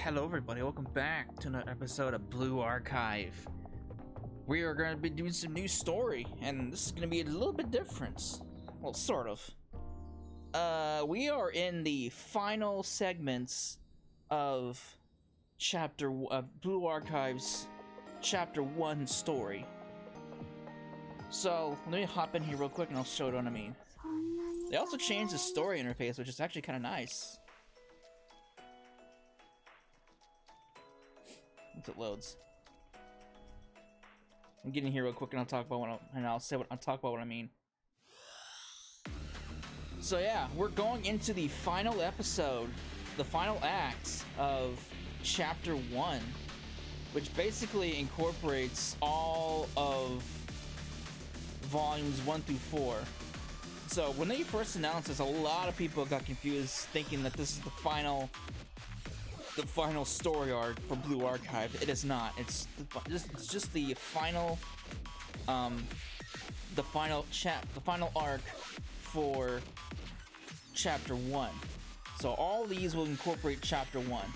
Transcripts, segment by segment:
Hello everybody, welcome back to another episode of Blue Archive. We are going to be doing some new story, and this is going to be a little bit different. Well, sort of. We are in the final segments of Blue Archive's Chapter 1 story. So, let me hop in here real quick and I'll show you what I mean. They also changed the story interface, which is actually kind of nice. Once it loads. I'm getting here real quick and I'll talk about what I mean. So yeah, we're going into the final episode, the final act of Chapter 1, which basically incorporates all of volumes 1 through 4. So when they first announced this, a lot of people got confused, thinking that this is the final story arc for Blue Archive. It is not. It's just the final arc for Chapter 1. So all these will incorporate Chapter 1.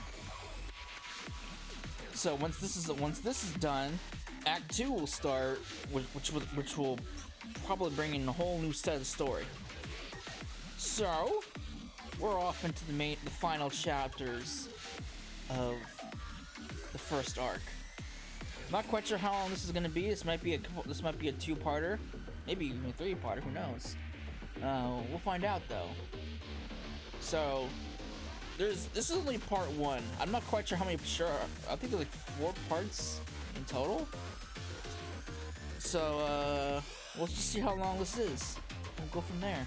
So once this is done, Act 2 will start, which will probably bring in a whole new set of story. So we're off into the final chapters of the first arc. I'm not quite sure how long this is going to be. This might be a two-parter, maybe even a three-parter. Who knows? We'll find out though. So this is only part 1. I'm not quite sure how many. I think there's like 4 parts in total. So we'll just see how long this is. We'll go from there.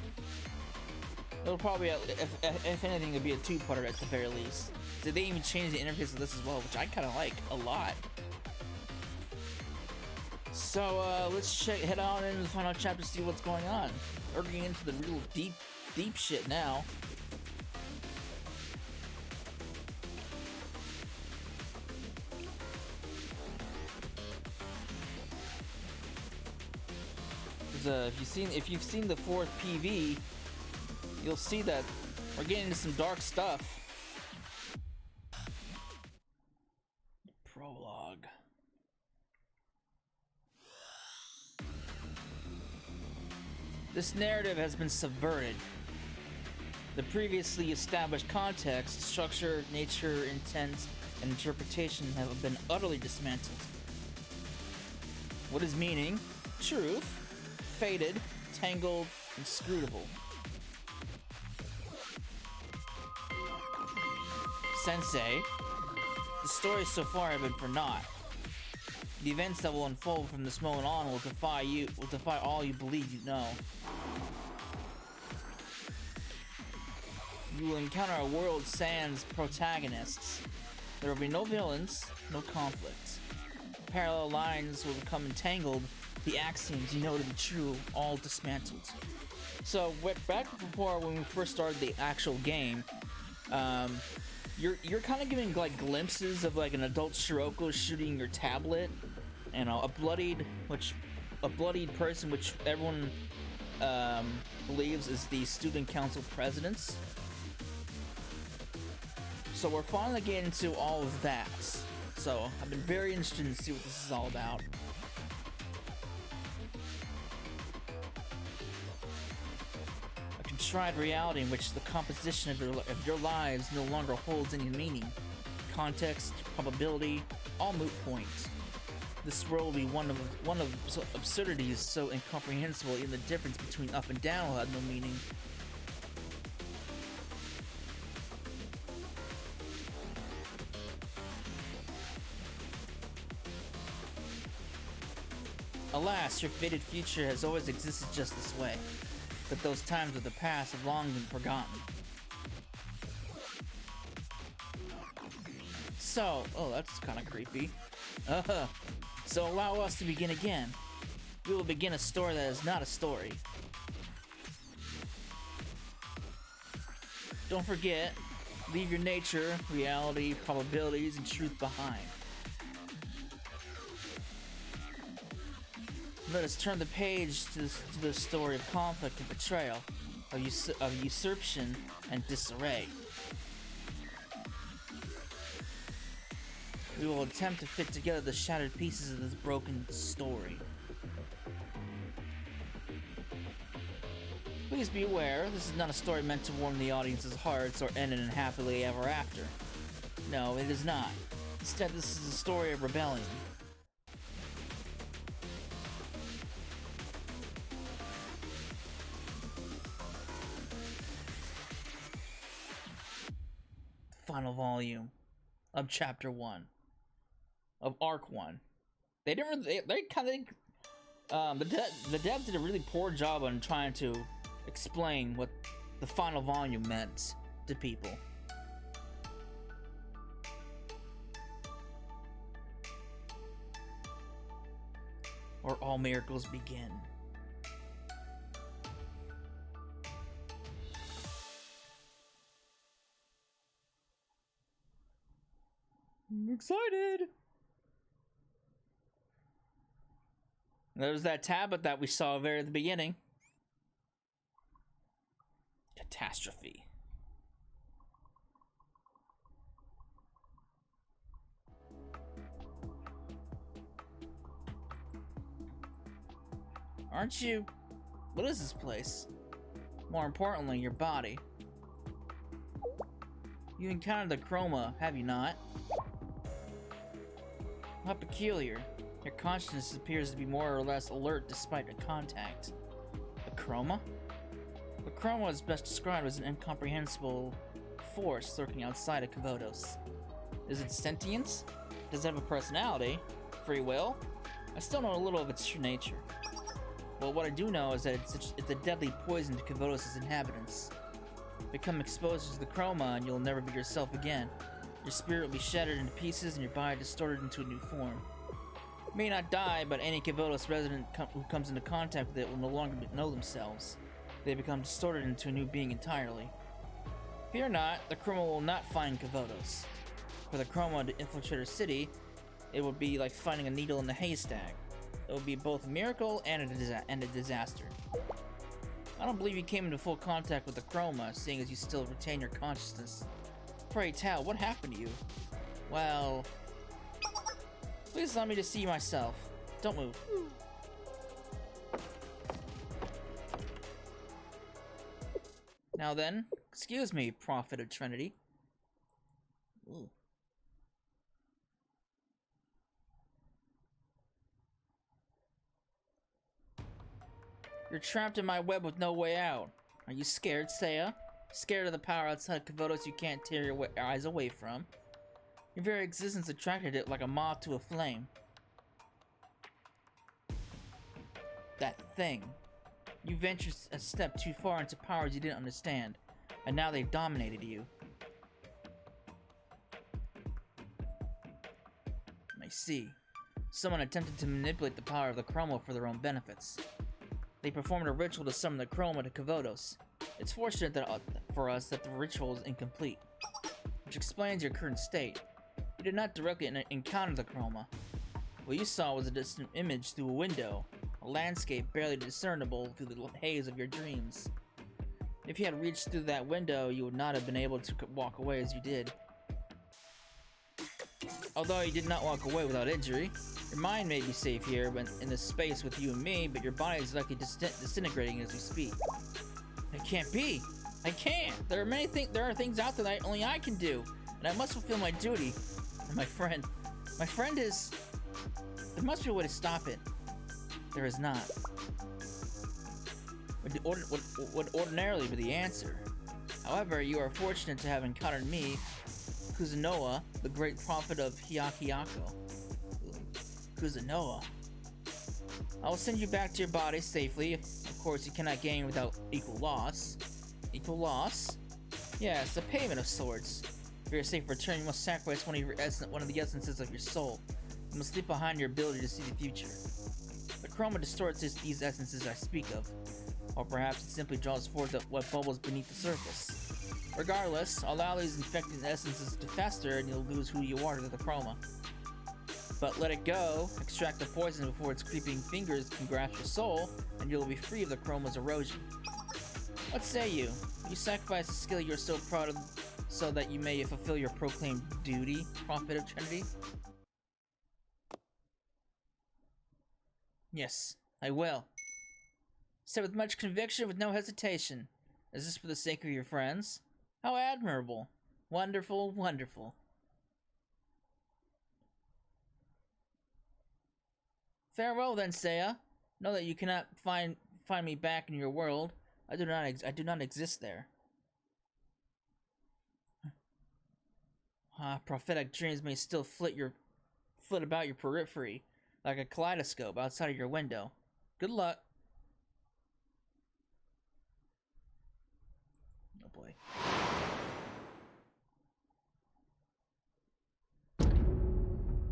It'll probably, if anything, it'll be a 2-parter at the very least. Did they even change the interface of this as well, which I kind of like a lot. So let's head on into the final chapter to see what's going on. We're getting into the real deep shit now. If you've seen the 4th PV, you'll see that we're getting into some dark stuff. Prologue. This narrative has been subverted. The previously established context, structure, nature, intent, and interpretation have been utterly dismantled. What is meaning, truth, faded, tangled, inscrutable. Sensei, the stories so far have been for naught. The events that will unfold from this moment on will defy all you believe you know. You will encounter a world sans protagonists. There will be no villains, no conflict. Parallel lines will become entangled, the axioms you know to be true all dismantled. So back before when we first started the actual game, you're kind of getting like glimpses of like an adult Shiroko shooting your tablet, and a bloodied person, which everyone believes is the student council presidents. So we're finally getting into all of that. So I've been very interested to see what this is all about. A contrived reality in which the composition of your lives no longer holds any meaning. Context, probability, all moot points. This world will be one of absurdities so incomprehensible even the difference between up and down will have no meaning. Alas, your fated future has always existed just this way, but those times of the past have long been forgotten. So, oh, that's kind of creepy. So allow us to begin again. We will begin a story that is not a story. Don't forget, leave your nature, reality, probabilities, and truth behind. Let us turn the page to the story of conflict and betrayal, of usurpation and disarray. We will attempt to fit together the shattered pieces of this broken story. Please be aware, this is not a story meant to warm the audience's hearts or end in a happily ever after. No, it is not. Instead, this is a story of rebellion. Final volume of Chapter 1 of Arc 1. They didn't really, they kind of the devs did a really poor job on trying to explain what the final volume meant to people. Or all miracles begin. I'm excited! There's that tablet that we saw very at the beginning. Catastrophe. Aren't you... What is this place? More importantly, your body. You encountered the chroma, have you not? How peculiar. Your consciousness appears to be more or less alert despite a contact. The chroma? The chroma is best described as an incomprehensible force lurking outside of Kavodos. Is it sentience? Does it have a personality? Free will? I still know a little of its true nature. Well, what I do know is that it's a deadly poison to Kavodos' inhabitants. Become exposed to the chroma and you'll never be yourself again. Your spirit will be shattered into pieces and your body distorted into a new form. You may not die, but any Kavodos resident who comes into contact with it will no longer know themselves. They become distorted into a new being entirely. Fear not, the chroma will not find Kavodos. For the chroma to infiltrate our city, it would be like finding a needle in the haystack. It would be both a miracle and a disaster. I don't believe you came into full contact with the chroma, seeing as you still retain your consciousness. Pray tell, what happened to you? Well... Please allow me to see myself. Don't move. Now then, excuse me, Prophet of Trinity. Ooh. You're trapped in my web with no way out. Are you scared, Seiya? Scared of the power outside Kavodos you can't tear your eyes away from? Your very existence attracted it like a moth to a flame. That thing. You ventured a step too far into powers you didn't understand, and now they've dominated you. I see. Someone attempted to manipulate the power of the chroma for their own benefits. They performed a ritual to summon the chroma to Kavodos. It's fortunate that, for us that the ritual is incomplete, which explains your current state. You did not directly encounter the chroma. What you saw was a distant image through a window, a landscape barely discernible through the haze of your dreams. If you had reached through that window, you would not have been able to walk away as you did. Although you did not walk away without injury, your mind may be safe here in this space with you and me, but your body is likely disintegrating as we speak. It can't be! I can't! There are things out there that only I can do, and I must fulfill my duty. And my friend is... There must be a way to stop it. There is not. Would ordinarily be the answer. However, you are fortunate to have encountered me, Kuzunoa, the great prophet of Hyakuyaku. Kuzunoa. I will send you back to your body safely. Of course, you cannot gain without equal loss. Equal loss? Yes, a payment of sorts. For your safe return, you must sacrifice one of the essences of your soul. You must leave behind your ability to see the future. The chroma distorts these essences I speak of, or perhaps it simply draws forth what bubbles beneath the surface. Regardless, allow these infected essences to fester and you'll lose who you are to the chroma. But let it go, extract the poison before its creeping fingers can grasp your soul, and you'll be free of the chroma's erosion. What say you? Will you sacrifice the skill you're so proud of so that you may fulfill your proclaimed duty, Prophet of Trinity? Yes, I will. Said with much conviction, with no hesitation. Is this for the sake of your friends? How admirable. Wonderful, wonderful. Farewell then, Seiya. Know that you cannot find me back in your world. I do not exist there. Prophetic dreams may still flit about your periphery, like a kaleidoscope outside of your window. Good luck. Oh boy.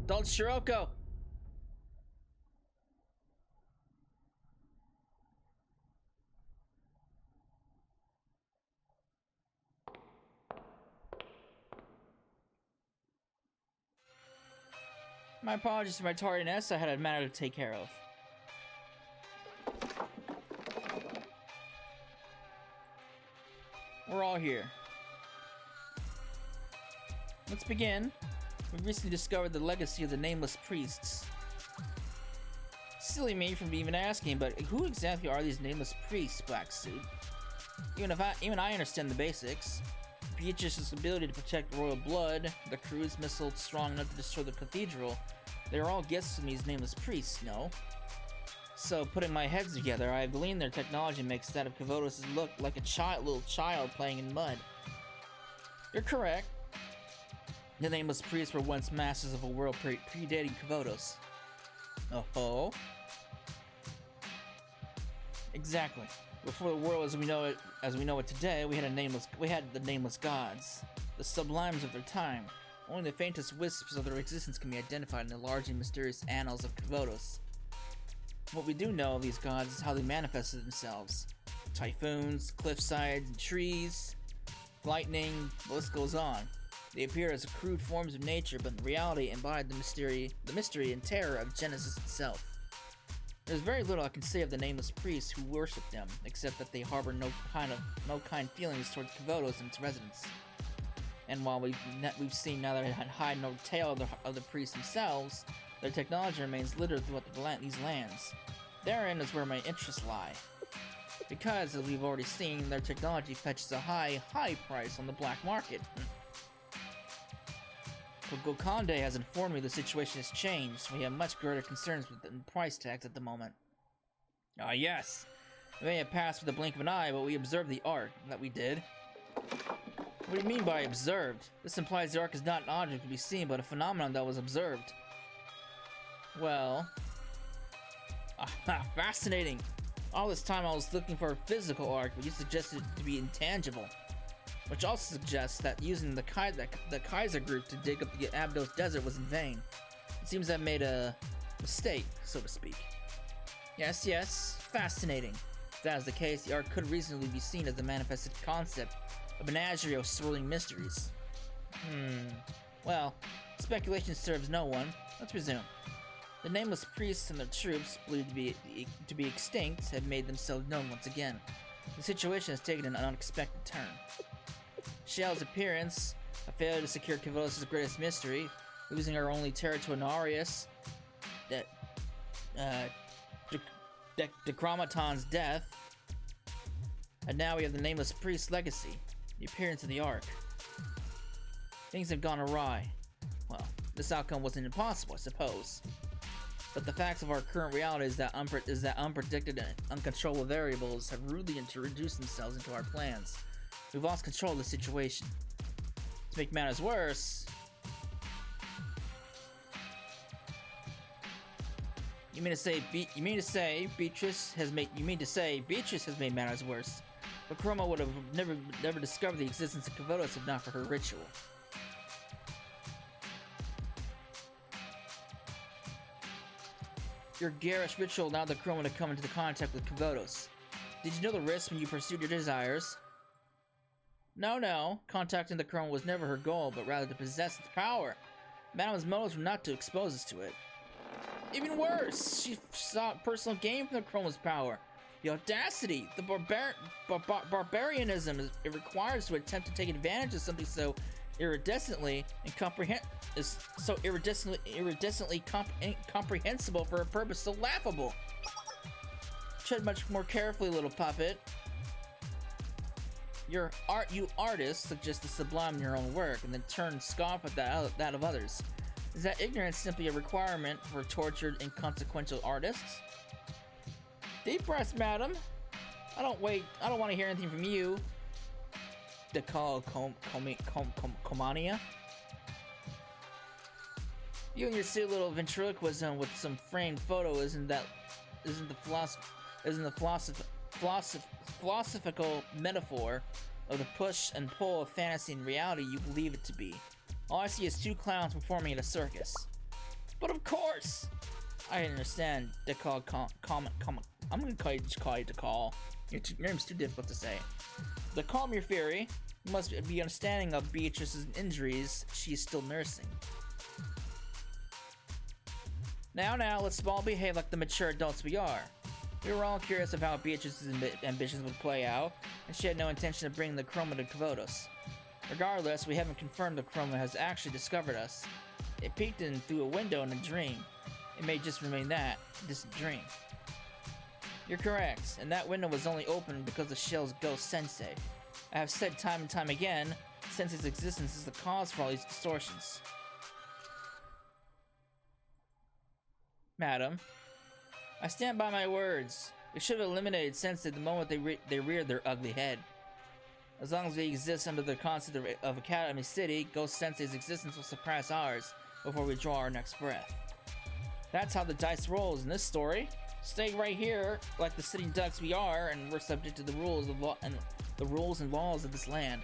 Adult Shiroko! My apologies for my tardiness. I had a matter to take care of. We're all here. Let's begin. We recently discovered the legacy of the Nameless Priests. Silly me for even asking, but who exactly are these Nameless Priests, Black Suit? Even I understand the basics. Beatrice's ability to protect royal blood, the cruise missile strong enough to destroy the cathedral, they are all gifts from these Nameless Priests, no? So, putting my heads together, I have gleaned their technology makes that of Kavodos look like a little child playing in mud. You're correct. The Nameless Priests were once masters of a world predating Kavodos. Oh-ho. Exactly. Before the world as we know it today, we had the nameless gods, the sublimes of their time. Only the faintest wisps of their existence can be identified in the large and mysterious annals of Kavodos. What we do know of these gods is how they manifested themselves. Typhoons, cliffsides, and trees, lightning, the list goes on. They appear as crude forms of nature, but in reality embodied the mystery and terror of Genesis itself. There's very little I can say of the Nameless Priests who worship them, except that they harbor no kind feelings towards Kavodos and its residents. And while we've seen neither hide nor tail of the priests themselves, their technology remains littered throughout these lands. Therein is where my interests lie. Because, as we've already seen, their technology fetches a high price on the black market. But Gokande has informed me the situation has changed. We have much greater concerns with the price tags at the moment. Ah, yes. It may have passed with the blink of an eye, but we observed the arc. That we did. What do you mean by observed? This implies the arc is not an object to be seen, but a phenomenon that was observed. Well... fascinating. All this time I was looking for a physical arc, but you suggested it to be intangible. Which also suggests that using the Kaiser group to dig up the Abdos Desert was in vain. It seems I made a mistake, so to speak. Yes, fascinating. If that is the case, the arc could reasonably be seen as the manifested concept of a menagerie of swirling mysteries. Well, speculation serves no one. Let's resume. The Nameless Priests and their troops, believed to be extinct, have made themselves known once again. The situation has taken an unexpected turn. Schale's appearance, a failure to secure Kavodos' greatest mystery, losing our only Territor Narius, Decromaton's death, and now we have the Nameless Priest's legacy, the appearance of the Ark. Things have gone awry. Well, this outcome wasn't impossible, I suppose. But the facts of our current reality is that unpredicted and uncontrollable variables have rudely introduced themselves into our plans. We've lost control of the situation. To make matters worse... You mean to say Beatrice has made matters worse. But Chroma would have never discovered the existence of Kavodos if not for her ritual. Your garish ritual allowed the Chroma to come into contact with Kavodos. Did you know the risks when you pursued your desires? No. Contacting the Chroma was never her goal, but rather to possess its power. Madame's motives were not to expose us to it. Even worse, she sought personal gain from the Chroma's power. The audacity, the barbarianism it requires to attempt to take advantage of something so incomprehensible for a purpose so laughable. Tread much more carefully, little puppet. You artists suggest to sublime your own work and then turn and scoff at that of others. Is that ignorance simply a requirement for tortured, inconsequential artists? Deep breaths, madam. I don't want to hear anything from you. Komania. You and your silly little ventriloquism with some framed photo isn't the philosophical metaphor of the push and pull of fantasy and reality you believe it to be. All I see is two clowns performing at a circus. But of course! I understand, I'm gonna call you Decall. Your name's too difficult to say. To calm your fury, you must be understanding of Beatrice's injuries she's still nursing. Now, let's all behave like the mature adults we are. We were all curious of how Beatrice's ambitions would play out, and she had no intention of bringing the Chroma to Kavotos. Regardless, we haven't confirmed the Chroma has actually discovered us. It peeked in through a window in a dream. It may just remain that, just a dream. You're correct, and that window was only opened because of Schale's ghost Sensei. I have said time and time again, Sensei's existence is the cause for all these distortions. Madam, I stand by my words. We should have eliminated Sensei the moment they reared their ugly head. As long as we exist under the concept of Academy City, Ghost Sensei's existence will surpass ours before we draw our next breath. That's how the dice rolls in this story. Stay right here, like the sitting ducks we are, and we're subject to the rules and laws of this land.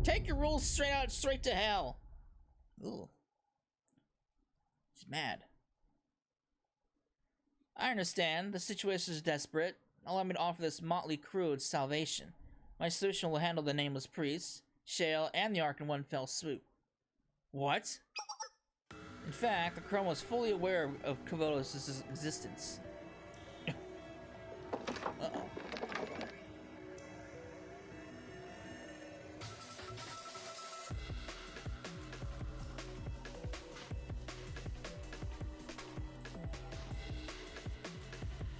Take your rules straight to hell. Ooh, she's mad. I understand the situation is desperate. Allow me to offer this motley crew its salvation. My solution will handle the nameless priests, Schale, and the Ark in one fell swoop. What? In fact, the Chrome was fully aware of Kavotos' existence. Uh-oh.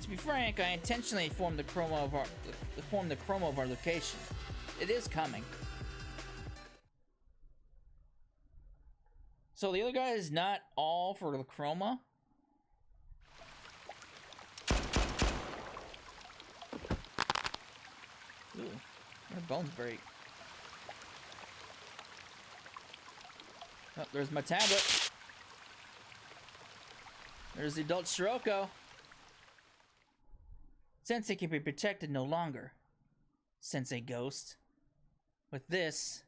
To be frank, I intentionally formed the chroma of our location. It is coming. So the other guy is not all for the chroma? Ooh, her bones break. Oh, there's my tablet. There's the adult Shiroko. Sensei can be protected no longer. Sensei Ghost. With this,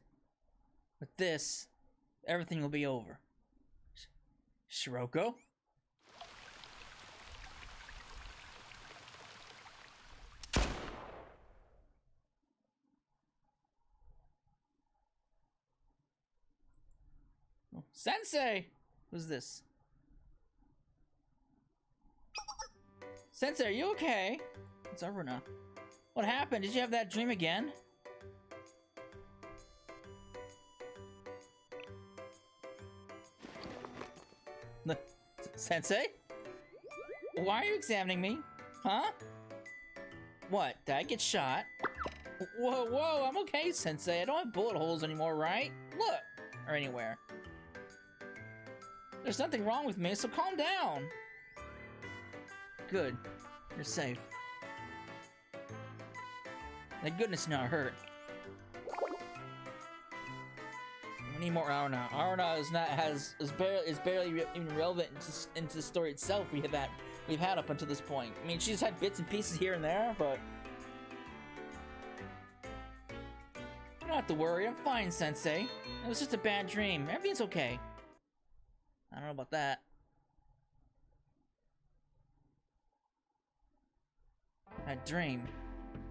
everything will be over. Shiroko? Oh, Sensei! Who's this? Sensei, are you okay? It's over now. What happened? Did you have that dream again? Sensei? Why are you examining me? Huh? What? Did I get shot? Whoa, I'm okay, Sensei. I don't have bullet holes anymore, right? Look! Or anywhere. There's nothing wrong with me, so calm down! Good. You're safe. Thank goodness you're not hurt. We need more Aoharu. Aoharu is barely even relevant into the story itself we've had up until this point. I mean, she's had bits and pieces here and there, but you don't have to worry. I'm fine, Sensei. It was just a bad dream. Everything's okay. I don't know about that. That dream.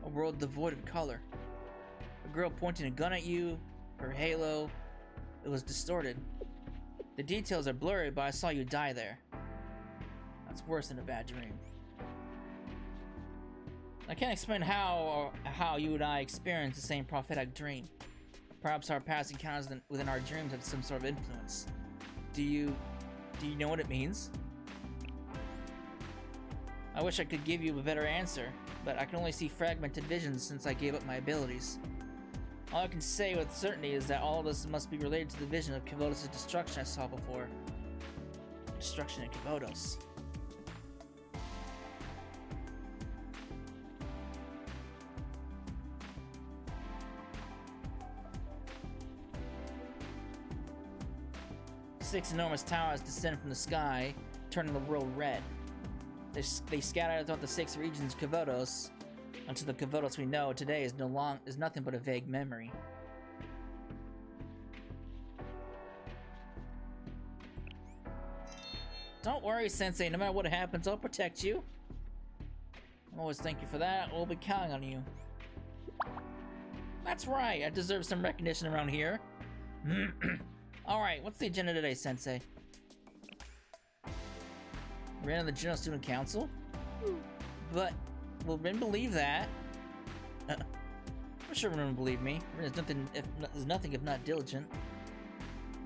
A world devoid of color. A girl pointing a gun at you. Her halo. It was distorted. The details are blurry, but I saw you die there. That's worse than a bad dream. I can't explain how you and I experienced the same prophetic dream. Perhaps our past encounters within our dreams have some sort of influence. Do you know what it means? I wish I could give you a better answer, but I can only see fragmented visions since I gave up my abilities. All I can say with certainty is that all of this must be related to the vision of Kavodos' destruction I saw before. Destruction in Kavodos. Six enormous towers descend from the sky, turning the world red. They scatter throughout the 6 regions of Kavodos, until the Kavodos we know today is nothing but a vague memory. Don't worry, Sensei. No matter what happens, I'll protect you. I'm always thank you for that. We'll be counting on you. That's right. I deserve some recognition around here. Alright, what's the agenda today, Sensei? Ran on the General Student Council? But, will Rin believe that? I'm sure Rin will believe me. Rin is nothing if not diligent.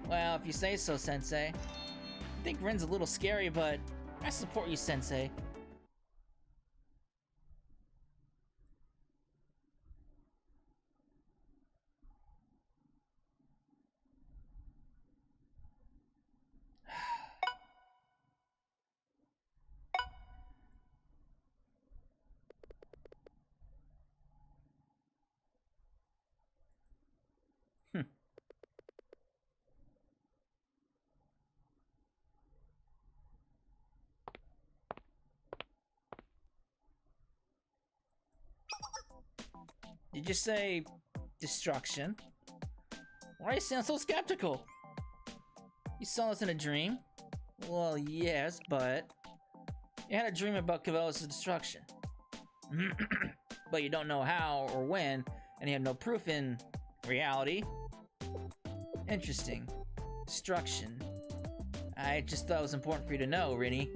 Well, if you say so, Sensei. I think Rin's a little scary, but I support you, Sensei. Did you say destruction? Why do you sound so skeptical? You saw this in a dream? Well, yes, but you had a dream about Kavodos' destruction. But you don't know how or when, and you have no proof in reality. Interesting. Destruction. I just thought it was important for you to know, Rinny.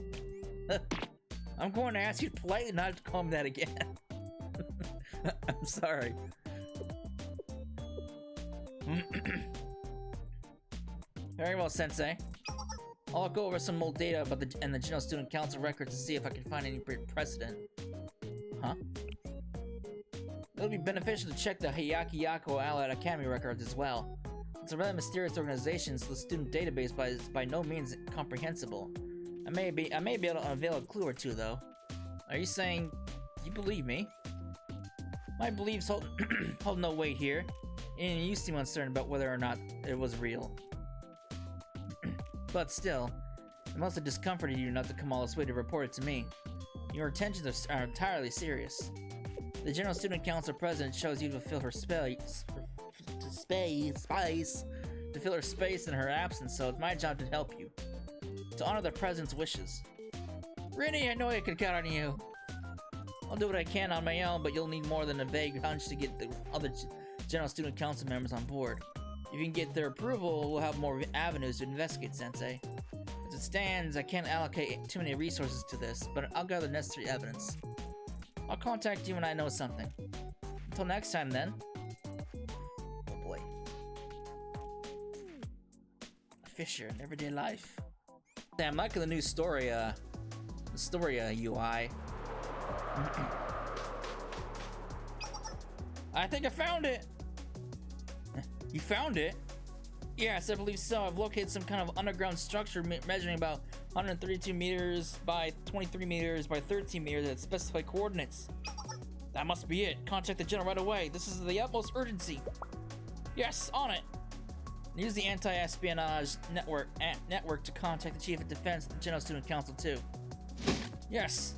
I'm going to ask you politely not to call me that again. I'm sorry. Very well, Sensei. I'll go over some old data about the General Student Council records to see if I can find any precedent. Huh? It'll be beneficial to check the Hayaki Yako Allied Academy records as well. It's a rather mysterious organization, so the student database is by no means comprehensible. I may be able to unveil a clue or two, though. Are you saying you believe me? My beliefs hold no weight here, and you seem uncertain about whether or not it was real. But still, it must have discomforted you not to come all this way to report it to me. Your intentions are entirely serious. The General Student Council President chose you to fill her space in her absence, so it's my job to help you. To honor the President's wishes. Rinny, I know I can count on you. I'll do what I can on my own, but you'll need more than a vague hunch to get the other General Student Council members on board. If you can get their approval, we'll have more avenues to investigate, Sensei. As it stands, I can't allocate too many resources to this, but I'll gather necessary evidence. I'll contact you when I know something. Until next time, then. Oh boy. Fisher in everyday life. Damn, I'm liking the new story, UI. I think I found it! You found it? Yes, I believe so. I've located some kind of underground structure measuring about 132 meters by 23 meters by 13 meters at specified coordinates. That must be it. Contact the general right away. This is the utmost urgency. Yes, on it. Use the anti-espionage network to contact the Chief of Defense of the General Student Council too. Yes.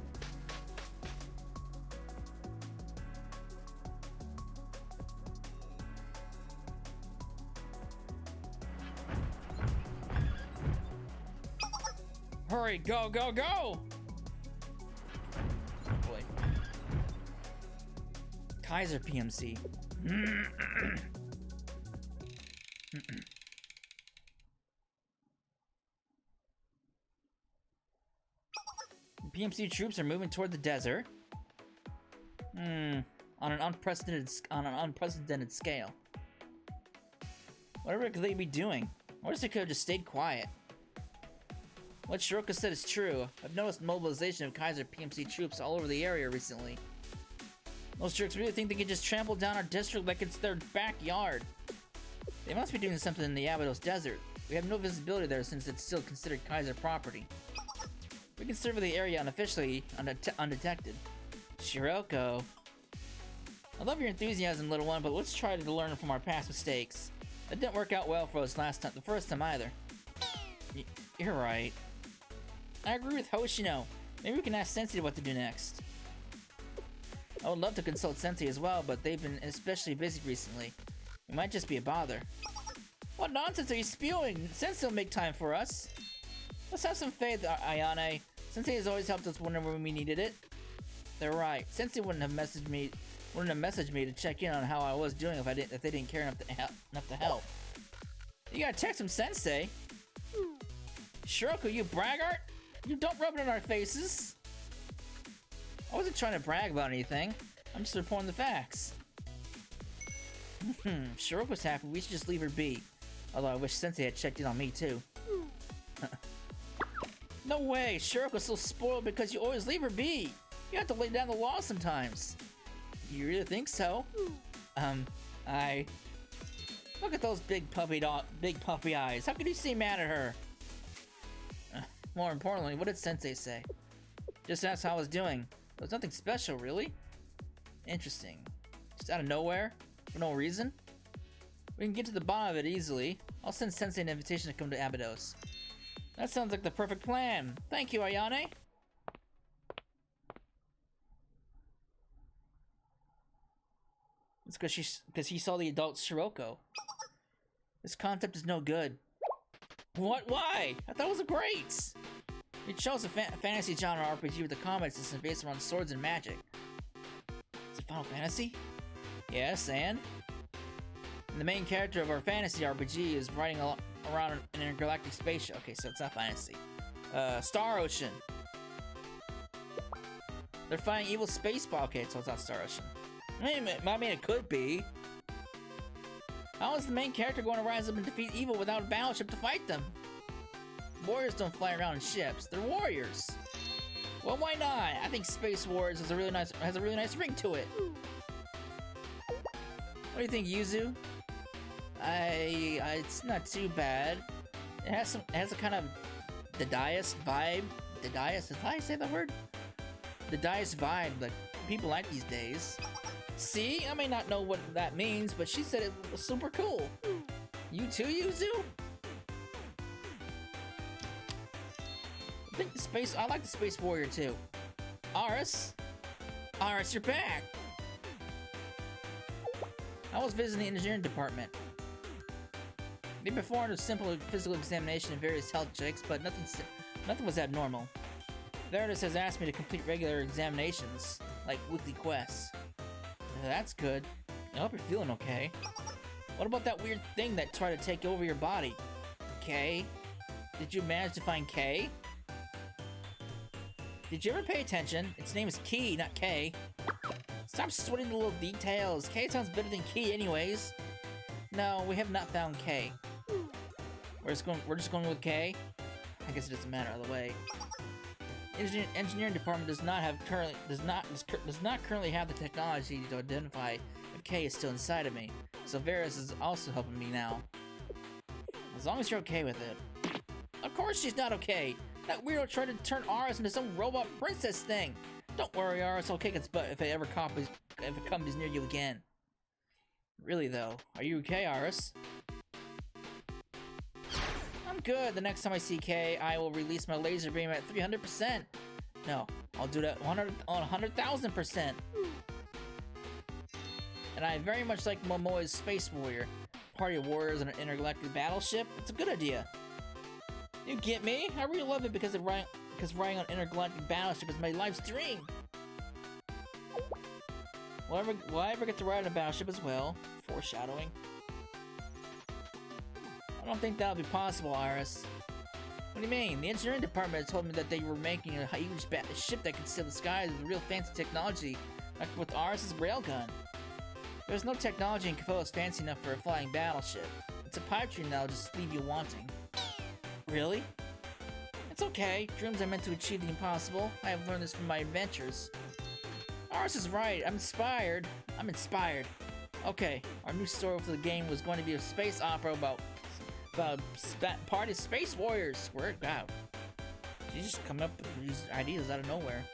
Hurry, go, go, go! Oh boy. Kaiser PMC. PMC troops are moving toward the desert. On an unprecedented scale. Whatever could they be doing? Or they could have just stayed quiet. What Shiroka said is true. I've noticed mobilization of Kaiser PMC troops all over the area recently. Those jerks really think they can just trample down our district like it's their backyard. They must be doing something in the Abydos Desert. We have no visibility there since it's still considered Kaiser property. We can survey the area unofficially, undetected. Shiroko. I love your enthusiasm, little one, but let's try to learn from our past mistakes. That didn't work out well for us the first time either. You're right. I agree with Hoshino. Maybe we can ask Sensei what to do next. I would love to consult Sensei as well, but they've been especially busy recently. It might just be a bother. What nonsense are you spewing? Sensei will make time for us. Let's have some faith, Ayane. Sensei has always helped us whenever we needed it. They're right. Sensei wouldn't have messaged me to check in on how I was doing if they didn't care enough to help. You gotta text from Sensei. Shiroko, you braggart! You don't rub it in our faces! I wasn't trying to brag about anything. I'm just reporting the facts. Shiroko's happy, we should just leave her be. Although I wish Sensei had checked in on me too. No way! Shiroko's so spoiled because you always leave her be! You have to lay down the law sometimes. You really think so? Look at those big puppy eyes. How could you seem mad at her? More importantly, what did Sensei say? Just asked how I was doing. It was nothing special, really. Interesting. Just out of nowhere? For no reason? We can get to the bottom of it easily. I'll send Sensei an invitation to come to Abydos. That sounds like the perfect plan. Thank you, Ayane. It's because he saw the adult Shiroko. This concept is no good. What? Why? I thought it was great! We chose a fantasy genre RPG with a combat system based around swords and magic. Is it Final Fantasy? Yes, and the main character of our fantasy RPG is riding around an intergalactic spaceship. Okay, so it's not fantasy. Star Ocean. They're fighting evil space ball. Okay, so it's not Star Ocean. I mean, it could be. How is the main character going to rise up and defeat evil without a battleship to fight them? Warriors don't fly around in ships. They're warriors. Well, why not? I think Space Wars has a really nice ring to it. What do you think, Yuzu? It's not too bad. It has a kind of Dadius vibe. Dadius? Did I say that word? Dadius vibe that people like these days. See? I may not know what that means, but she said it was super cool. You too, Yuzu? I like the Space Warrior too. Aris? Aris, you're back! I was visiting the engineering department. They performed a simple physical examination of various health checks, but nothing was abnormal. Veritas has asked me to complete regular examinations, like weekly quests. That's good. I hope you're feeling okay. What about that weird thing that tried to take over your body? Kay? Did you manage to find Kay? Did you ever pay attention? Its name is Key, not Kay. Stop sweating the little details. Kay sounds better than Key anyways. No, we have not found Kay. We're just going with Kay? I guess it doesn't matter either way. Engineering department does not currently have the technology to identify if Kay is still inside of me. So Varus is also helping me now. As long as you're okay with it. Of course she's not okay! That weirdo tried to turn Aris into some robot princess thing! Don't worry, Aris, I'll kick its butt if it comes near you again. Really though, are you okay, Aris? I'm good. The next time I see Kay, I will release my laser beam at 300%. No, I'll do that 100,000%. And I very much like Momoa's Space Warrior. Party of warriors on an intergalactic battleship. It's a good idea. You get me? I really love it because riding on an intergalactic battleship is my life's dream. Will I ever get to ride on a battleship as well? Foreshadowing. I don't think that'll be possible, Iris. What do you mean? The engineering department told me that they were making a huge ship that could seal the skies with real fancy technology, like with Iris's railgun. There's no technology in Capoe's fancy enough for a flying battleship. It's a pipe dream that'll just leave you wanting. Really? It's okay. Dreams are meant to achieve the impossible. I have learned this from my adventures. Aris is right. I'm inspired. Okay, our new story for the game was going to be a space opera about party space warriors. Word, wow. You just come up with these ideas out of nowhere.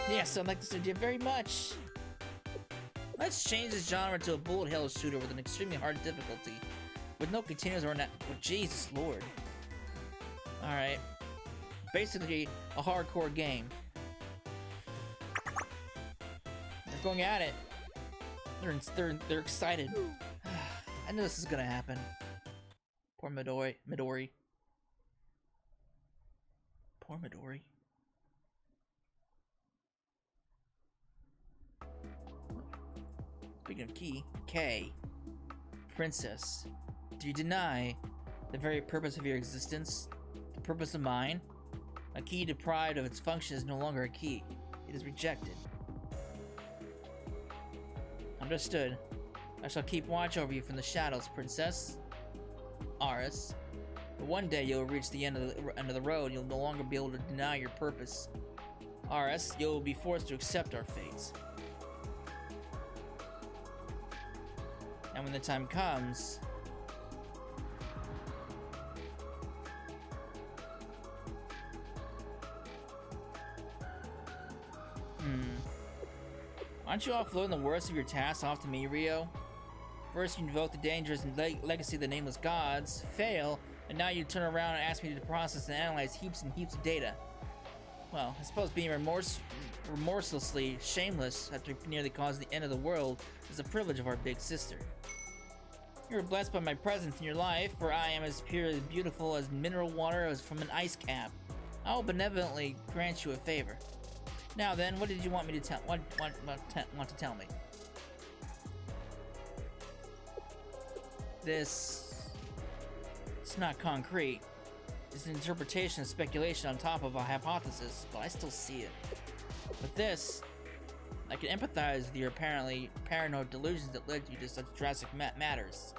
Yes, I like this idea very much. Let's change this genre to a bullet hell shooter with an extremely hard difficulty. With no continues or not. Oh, Jesus Lord. Alright. Basically, a hardcore game. They're going at it. They're excited. I knew this was gonna happen. Poor Midori. Poor Midori. Speaking of K. Princess. Do you deny the very purpose of your existence? The purpose of mine? A key deprived of its function is no longer a key. It is rejected. Understood. I shall keep watch over you from the shadows, Princess. Aris. But one day you'll reach the end of the road. You'll no longer be able to deny your purpose. Aris, you'll be forced to accept our fates. And when the time comes... Aren't you offloading the worst of your tasks off to me, Rio? First you invoke the dangerous and legacy of the nameless gods, fail, and now you turn around and ask me to process and analyze heaps and heaps of data. Well, I suppose being remorselessly shameless after nearly causing the end of the world is a privilege of our big sister. You are blessed by my presence in your life, for I am as pure and beautiful as mineral water as from an ice cap. I will benevolently grant you a favor. Now then, what did you want me to tell? Want to tell me? It's not concrete. It's an interpretation and speculation on top of a hypothesis, but I still see it. With this, I can empathize with your apparently paranoid delusions that led you to such drastic matters.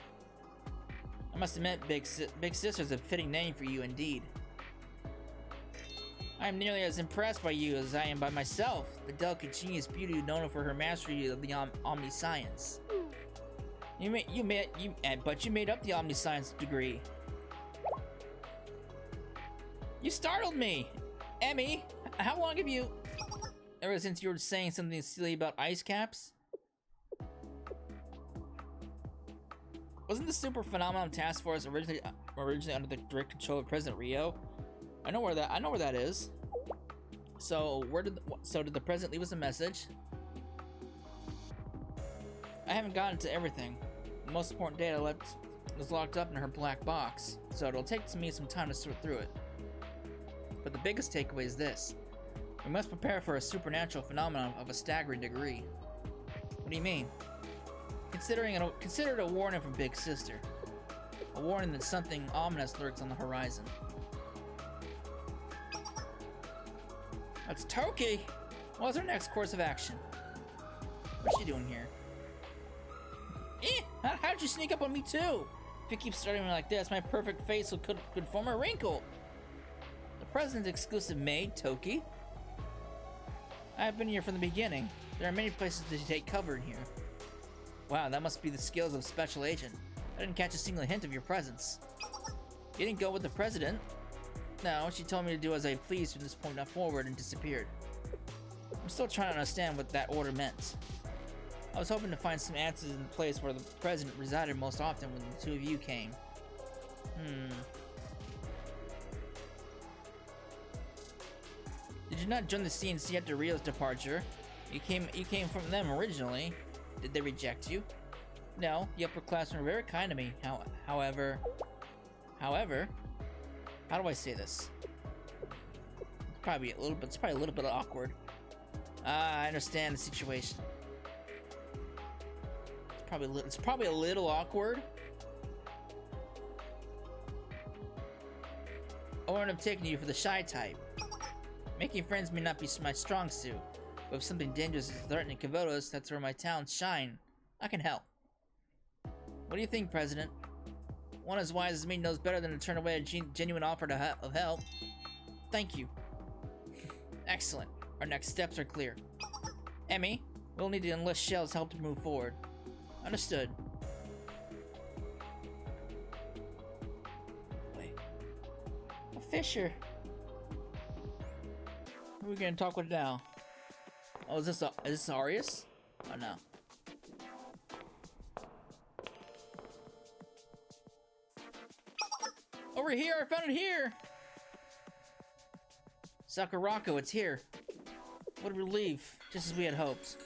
I must admit, Big Sister's a fitting name for you indeed. I am nearly as impressed by you as I am by myself, the delicate genius beauty known for her mastery of the omniscience. But you made up the omniscience degree. You startled me! Emmy, how long have you... Ever since you were saying something silly about ice caps? Wasn't the Super Phenomenon Task Force originally under the direct control of President Rio? I know where that is. So did the president leave us a message? I haven't gotten to everything. The most important data was locked up in her black box, so it'll take me some time to sort through it. But the biggest takeaway is this. We must prepare for a supernatural phenomenon of a staggering degree. What do you mean? Consider it a warning from Big Sister. A warning that something ominous lurks on the horizon. That's Toki! What's our next course of action? What's she doing here? How'd you sneak up on me too? If you keep starting me like this, my perfect face could form a wrinkle. The President's exclusive maid, Toki. I have been here from the beginning. There are many places to take cover in here. Wow, that must be the skills of a special agent. I didn't catch a single hint of your presence. You didn't go with the President? No, she told me to do as I pleased from this point forward and disappeared. I'm still trying to understand what that order meant. I was hoping to find some answers in the place where the President resided most often when the two of you came. Did you not join the CNC after Rio's departure? You came from them originally. Did they reject you? No, the upperclassmen were very kind to me. However, how do I say this? It's probably a little bit awkward. I understand the situation. It's probably a little awkward. I wouldn't have taken you for the shy type. Making friends may not be my strong suit, but if something dangerous is threatening Kavotos, that's where my talents shine. I can help. What do you think, President? One as wise as me knows better than to turn away a genuine offer of help. Thank you. Excellent. Our next steps are clear. Emmy, we'll need to enlist Schale's help to move forward. Understood. Wait. A Fisher. Who are we gonna talk with now? Oh, is this Arius? Oh no. Over here! I found it here! Sakurako, it's here. What a relief, just as we had hoped.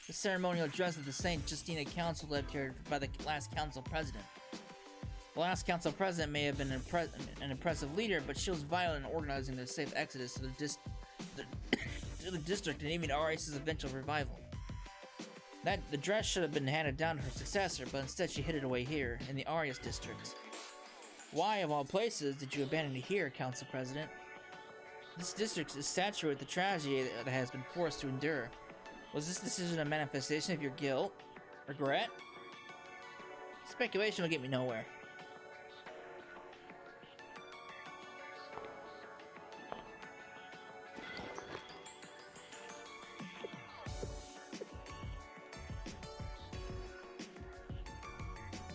The ceremonial address of the St. Justina Council led here by the last council president. The last council president may have been an impressive leader, but she was vital in organizing the safe exodus to the district and even Arius' eventual revival. The dress should have been handed down to her successor, but instead she hid it away here, in the Arius district. Why, of all places, did you abandon it here, Council President? This district is saturated with the tragedy that has been forced to endure. Was this decision a manifestation of your guilt? Regret? Speculation will get me nowhere.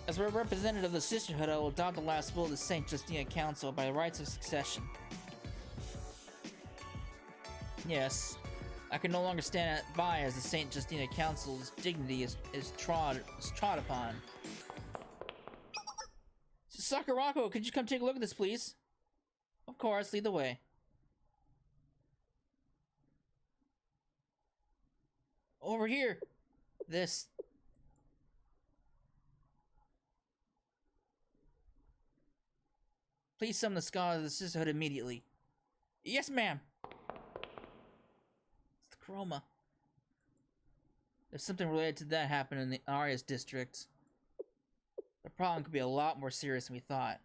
As a representative of the Sisterhood, I will adopt the last will of the St. Justina Council by rights of succession. Yes, I can no longer stand by as the St. Justina Council's dignity is trod upon. Sakurako, could you come take a look at this, please? Of course, lead the way. Over here. This. Please summon the scholars of the Sisterhood immediately. Yes, ma'am. It's the chroma. If something related to that happened in the Arius district, the problem could be a lot more serious than we thought.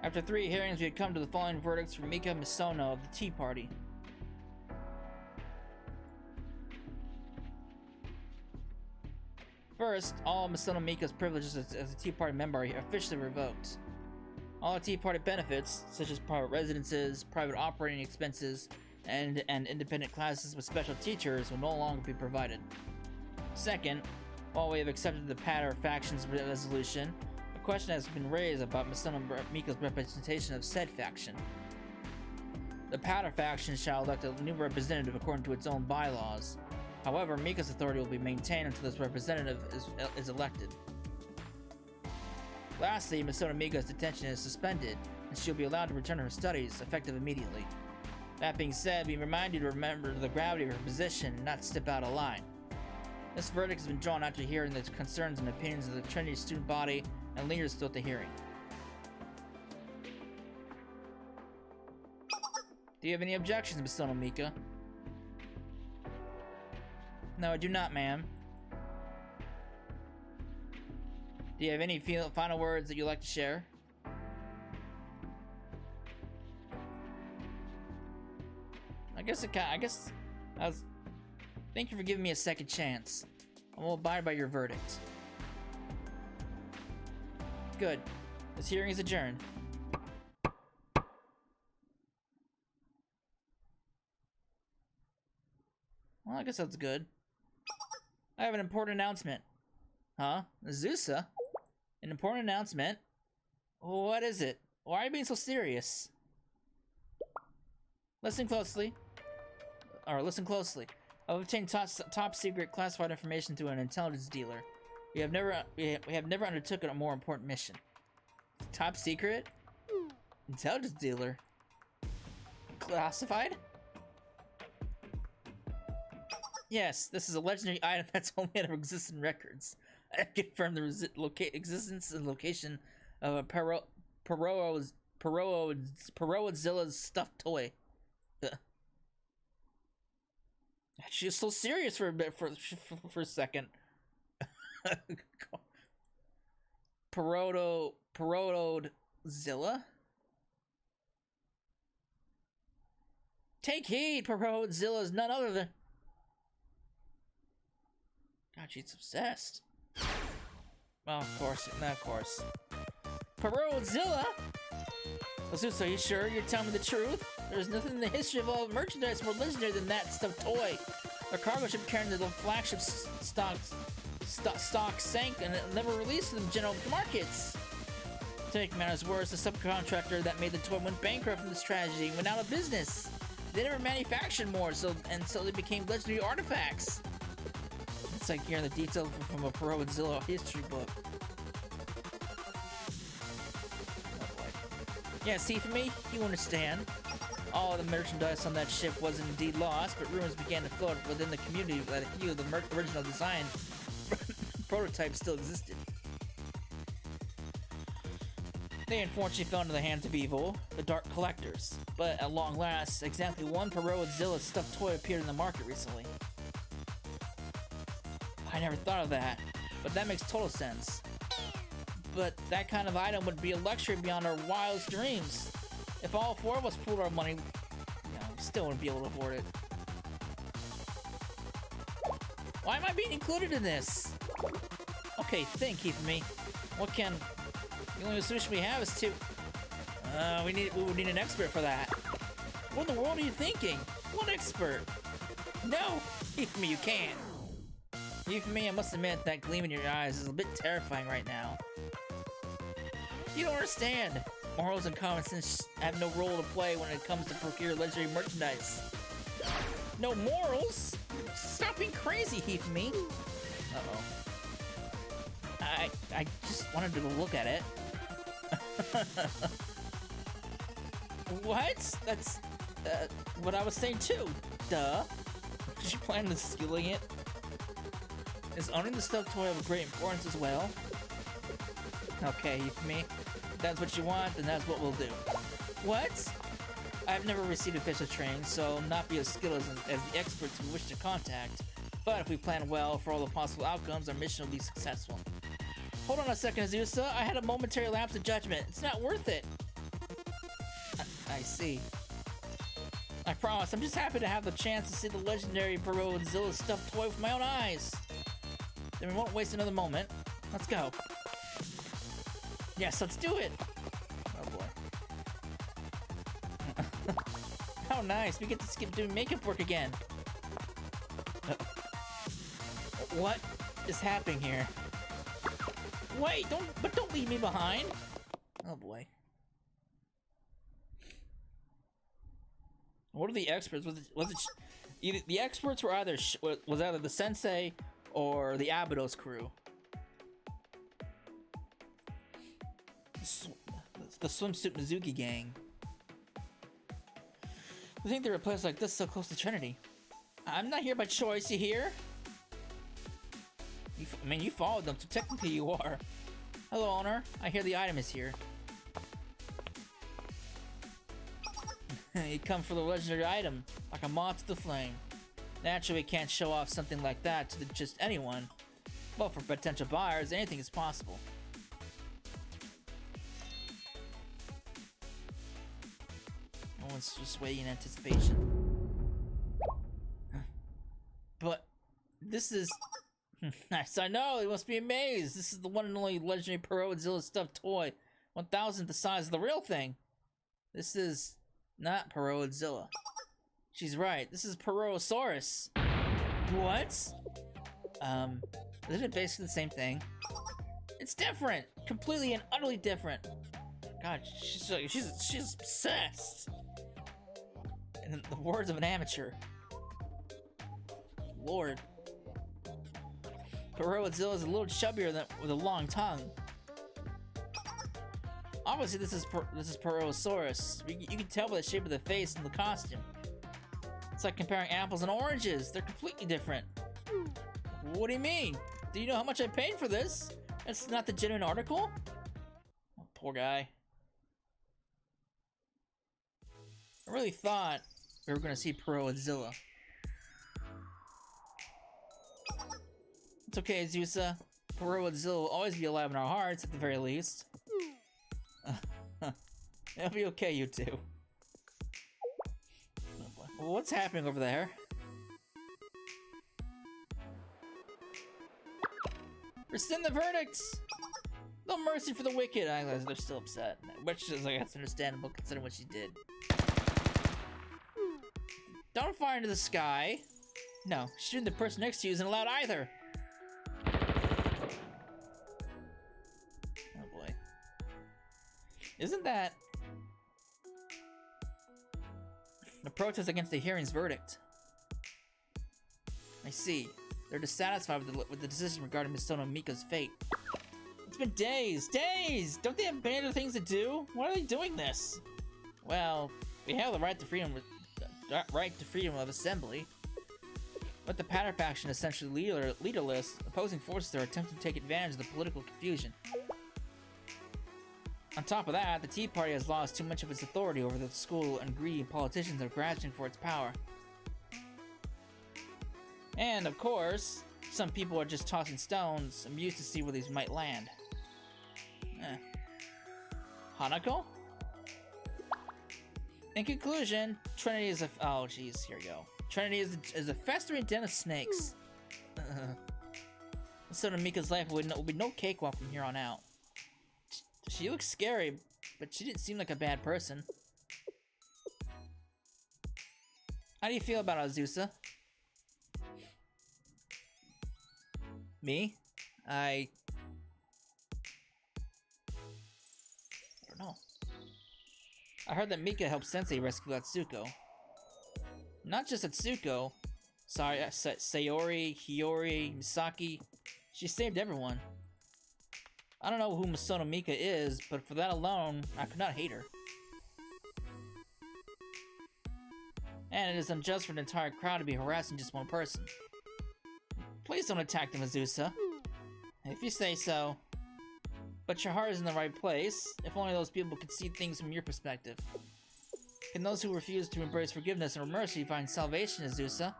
After 3 hearings, we had come to the following verdicts from Mika Misono of the Tea Party. First, all Misono Mika's privileges as a Tea Party member are officially revoked. All Tea Party benefits, such as private residences, private operating expenses, and independent classes with special teachers, will no longer be provided. Second, while we have accepted the Patter faction's resolution, a question has been raised about Misono Mika's representation of said faction. The Patter faction shall elect a new representative according to its own bylaws. However, Mika's authority will be maintained until this representative is elected. Lastly, Misono Mika's detention is suspended, and she'll be allowed to return to her studies, effective immediately. That being said, we remind you to remember the gravity of her position and not step out of line. This verdict has been drawn after hearing the concerns and opinions of the Trinity student body and leaders throughout the hearing. Do you have any objections, Misono Mika? No, I do not, ma'am. Do you have any final words that you'd like to share? Thank you for giving me a second chance. I will abide by your verdict. Good. This hearing is adjourned. Well, I guess that's good. I have an important announcement. Huh? Zusa? An important announcement? What is it? Why are you being so serious? Listen closely. Listen closely. I've obtained top secret classified information through an intelligence dealer. We have never undertook a more important mission. Top secret? Intelligence dealer? Classified? Yes, this is a legendary item that's only out of existing records. I confirm the existence and location of a Perroadzilla's stuffed toy. She was so serious for a bit, for a second. Perodozilla? Take heed, Perodozilla is none other than... God, she's obsessed. Well, of course, Perodozilla? Azusa, are you sure you're telling me the truth? There's nothing in the history of all merchandise more legendary than that stuffed toy. Our cargo ship carrying the flagship stock sank and it never released to the general markets. To make matters worse, the subcontractor that made the toy went bankrupt from this tragedy and went out of business. They never manufactured more, so they became legendary artifacts. It's like hearing the detail from a Perodozilla history book. Yeah, see, for me, you understand. All the merchandise on that ship was indeed lost, but rumors began to float within the community that a few of the original design prototypes still existed. They unfortunately fell into the hands of evil, the Dark Collectors. But at long last, exactly one Perodozilla stuffed toy appeared in the market recently. I never thought of that, but that makes total sense. But that kind of item would be a luxury beyond our wildest dreams. If all four of us pooled our money, we still wouldn't be able to afford it. Why am I being included in this? Okay, think, Keith-me. The only solution we have is to... we would need an expert for that. What in the world are you thinking? What expert? No! Keith-me, you can't. Keith-me, I must admit that gleam in your eyes is a bit terrifying right now. You don't understand. Morals and common sense have no role to play when it comes to procure legendary merchandise. No morals? Stop being crazy, Heath-me. Uh-oh. I just wanted to go look at it. What? That's what I was saying too. Duh. Did you plan on stealing it? Is owning the stuffed toy of great importance as well? Okay, Heath-me. If that's what you want, then that's what we'll do. What? I've never received official training, so not be as skilled as the experts we wish to contact. But if we plan well for all the possible outcomes, our mission will be successful. Hold on a second, Azusa. I had a momentary lapse of judgment. It's not worth it. I see. I promise, I'm just happy to have the chance to see the legendary Perodozilla stuffed toy with my own eyes. Then we won't waste another moment. Let's go. Yes, let's do it! Oh boy. How nice, we get to skip doing makeup work again. What is happening here? Wait, don't leave me behind! Oh boy. What are the experts? Was it the experts were either was either the sensei or the Abydos crew. The swimsuit Mizuki gang. I think they're a place like this so close to Trinity. I'm not here by choice, you hear? You followed them, so technically you are. Hello, owner. I hear the item is here. You come for the legendary item, like a moth to the flame. Naturally, we can't show off something like that to just anyone. But for potential buyers, anything is possible. No one's just waiting in anticipation. But this is... Nice, I know, you must be amazed. This is the one and only legendary Perodozilla stuffed toy. 1,000th the size of the real thing. This is not Perodozilla. She's right, this is Perosaurus. What? Isn't it basically the same thing? It's different! Completely and utterly different. God, she's obsessed. In the words of an amateur. Lord. Perodozilla is a little chubbier with a long tongue. Obviously, this is Perosaurus. You can tell by the shape of the face and the costume. It's like comparing apples and oranges. They're completely different. What do you mean? Do you know how much I paid for this? It's not the genuine article? Oh, poor guy. I really thought we were gonna see Perodozilla. It's okay, Azusa. Koharu and Zilla will always be alive in our hearts, at the very least. It'll be okay, you two. Well, what's happening over there? Rescind the verdicts! No mercy for the wicked! They're still upset. Which is, I guess, understandable considering what she did. Don't fire into the sky! No, shooting the person next to you isn't allowed either! Oh boy. Isn't that a protest against the hearing's verdict? I see. They're dissatisfied with the decision regarding Misono Mika's fate. It's been days! Days! Don't they have many other things to do? Why are they doing this? Well, we have the right to freedom of assembly. But the Patter faction is essentially leaderless. Opposing forces are attempting to take advantage of the political confusion. On top of that, the Tea Party has lost too much of its authority over the school, and greedy politicians are grasping for its power. And, of course, some people are just tossing stones, amused to see where these might land. Hanako? In conclusion, Trinity is a... Oh, jeez, here we go. Trinity is a festering den of snakes. Misono Mika's life will be no cakewalk from here on out. She looks scary, but she didn't seem like a bad person. How do you feel about Azusa? Me? I don't know. I heard that Mika helped Sensei rescue Atsuko. Not just Atsuko. Sorry, Sayori, Hiyori, Misaki. She saved everyone. I don't know who Misono Mika is, but for that alone, I could not hate her. And it is unjust for an entire crowd to be harassing just one person. Please don't attack them, Azusa. If you say so. But your heart is in the right place. If only those people could see things from your perspective. Can those who refuse to embrace forgiveness or mercy find salvation, Azusa?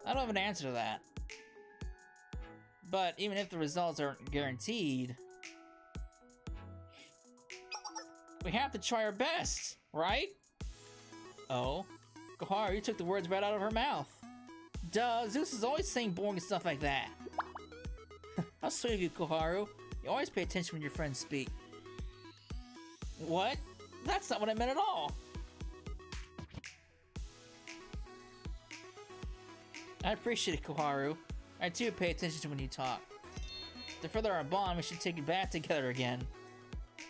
I don't have an answer to that. But even if the results aren't guaranteed, we have to try our best, right? Oh, Koharu, you took the words right out of her mouth. Duh, Zeus is always saying boring stuff like that. How sweet of you, Koharu. You always pay attention when your friends speak. What? That's not what I meant at all. I appreciate it, Koharu. I too pay attention to when you talk. To further our bond, we should take it back together again.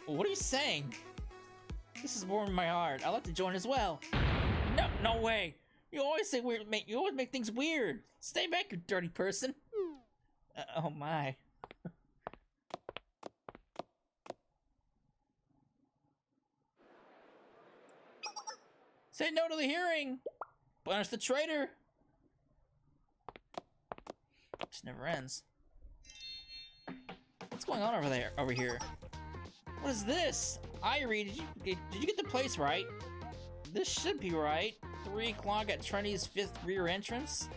What are you saying? This is warming my heart. I'd like to join as well. No way. You always say weird. You always make things weird. Stay back, you dirty person. Oh my. Say no to the hearing. Punish the traitor. This never ends. What's going on over here? What is this? Irie, did you get the place right? This should be right. 3 o'clock at Trinity's 5th rear entrance?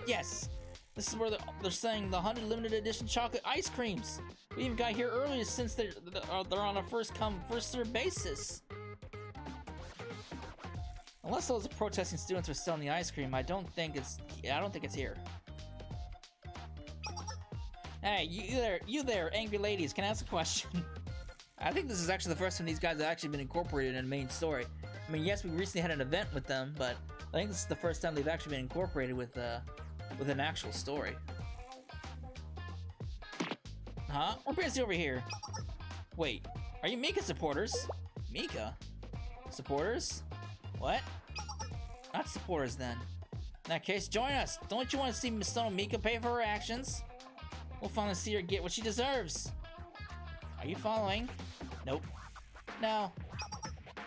Yes. This is where they're selling the 100 limited edition chocolate ice creams. We even got here early since they're on a first come, first served basis. Unless those protesting students are selling the ice cream, I don't think it's here. Hey, you there, angry ladies, can I ask a question? I think this is actually the first time these guys have actually been incorporated in the main story. I mean, yes, we recently had an event with them, but I think this is the first time they've actually been incorporated with an actual story. Huh? What brings you over here? Wait, are you Mika supporters? Mika? Supporters? What? Not supporters then. In that case, join us! Don't you want to see Misono Mika pay for her actions? We'll finally see her get what she deserves. Are you following? Nope. No.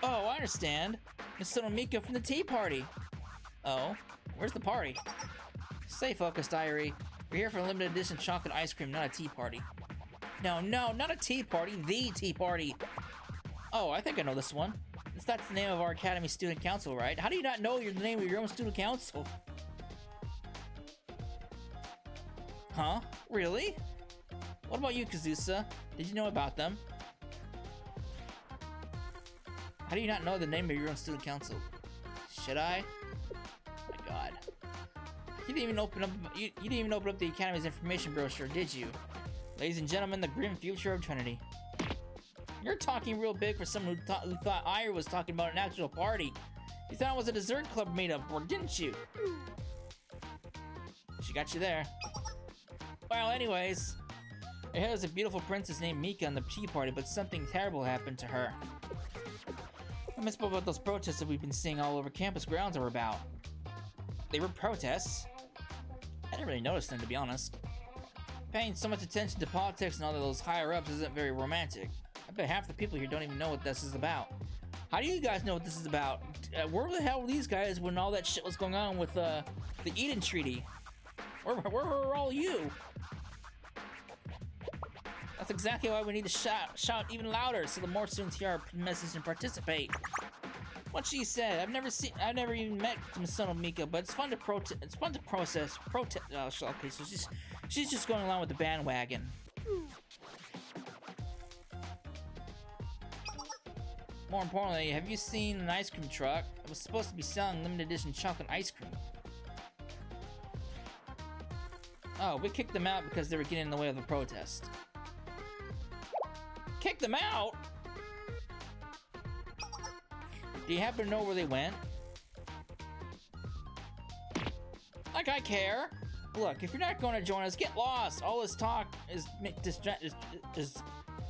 Oh, I understand. Misono Mika from the Tea Party. Oh, where's the party? Stay focused, Irie. We're here for a limited edition chocolate ice cream, not a tea party. No, not a tea party, the Tea Party. Oh, I think I know this one. That's the name of our Academy Student Council, right? How do you not know the name of your own student council? Huh? Really? What about you, Kazusa? Did you know about them? How do you not know the name of your own student council? Should I? Oh my god. You didn't even open up. You didn't even open up the Academy's information brochure, did you? Ladies and gentlemen, the grim future of Trinity. You're talking real big for someone who thought Aoharu was talking about an actual party. You thought it was a dessert club meetup, or didn't you? She got you there. Well, anyways, there was a beautiful princess named Mika in the tea party, but something terrible happened to her. I missed about those protests that we've been seeing all over campus grounds are about. They were protests? I didn't really notice them, to be honest. Paying so much attention to politics and all of those higher-ups isn't very romantic. I bet half the people here don't even know what this is about. How do you guys know what this is about? Where the hell were these guys when all that shit was going on with the Eden Treaty? Where were all you? That's exactly why we need to shout even louder so the more students hear our message and participate. What she said, I've never even met Misono Mika, but it's fun to process. Okay, so she's just going along with the bandwagon. More importantly, have you seen an ice cream truck? It was supposed to be selling limited edition chocolate ice cream. Oh, we kicked them out because they were getting in the way of the protest. Kick them out? Do you happen to know where they went? Like I care. Look, if you're not going to join us, get lost. All this talk is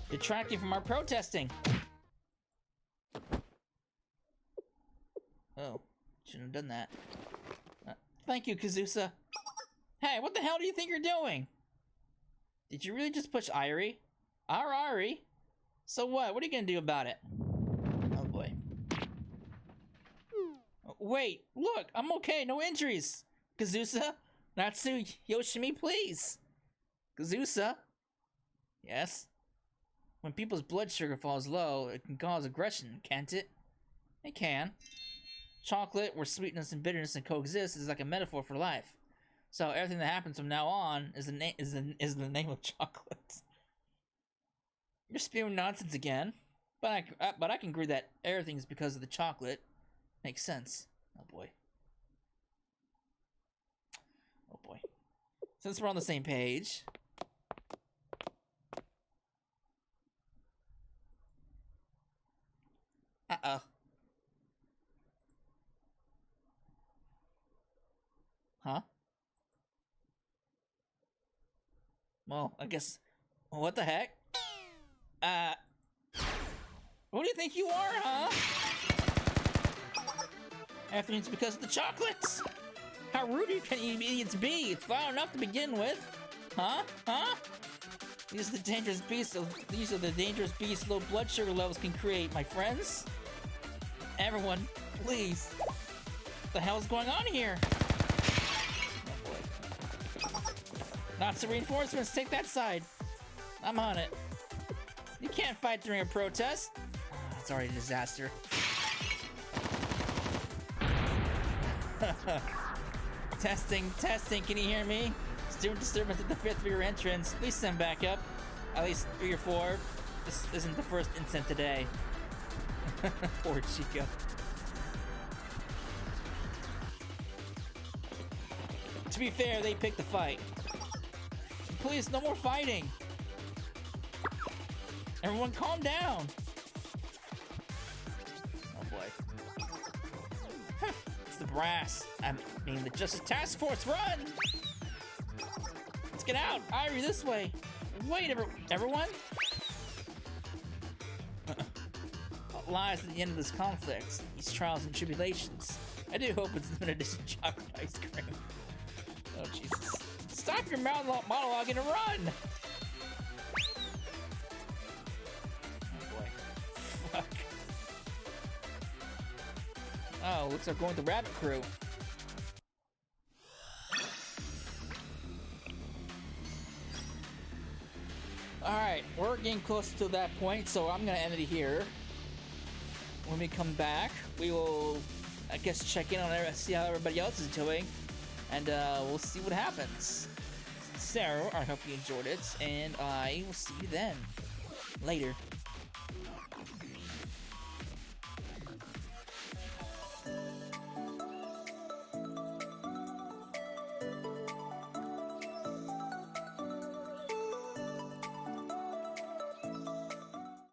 detracting from our protesting. Oh, shouldn't have done that. Thank you, Kazusa. Hey, what the hell do you think you're doing? Did you really just push Irie? Our Irie? So what? What are you gonna do about it? Oh boy. Wait, look, I'm okay, no injuries. Kazusa, Natsu, Yoshimi, please. Kazusa? Yes? When people's blood sugar falls low, it can cause aggression, can't it? It can. Chocolate, where sweetness and bitterness can coexist, is like a metaphor for life. So everything that happens from now on is the name of chocolate. You're spewing nonsense again, but I can agree that everything's because of the chocolate. Makes sense. Oh boy. Oh boy. Since we're on the same page. Uh-oh. Huh? Well, I guess... What the heck? Who do you think you are, huh? Everything's because of the chocolates! How rude can you idiots be? It's loud enough to begin with. Huh? Huh? These are the dangerous beasts. These are the dangerous beasts low blood sugar levels can create, my friends. Everyone, please. What the hell's going on here? Oh boy. Not so reinforcements, take that side. I'm on it. You can't fight during a protest. Oh, it's already a disaster. Testing, can you hear me? Student disturbance at the 5th rear entrance. Please send backup. At least 3 or 4. This isn't the first incident today. Poor Chico. To be fair, they picked the fight. Please, no more fighting. Everyone calm down. Oh boy. It's the brass. I mean the Justice Task Force, run! Let's get out! Irie, this way! Wait, everyone? What lies at the end of this conflict? These trials and tribulations. I do hope it's limited edition chocolate ice cream. Oh Jesus. Stop your monologuing and run! Fuck. Oh, looks like we're going with the rabbit crew. Alright, we're getting close to that point, so I'm gonna end it here. When we come back, we will, I guess, check in on see how everybody else is doing, and we'll see what happens. So, I hope you enjoyed it, and I will see you then. Later.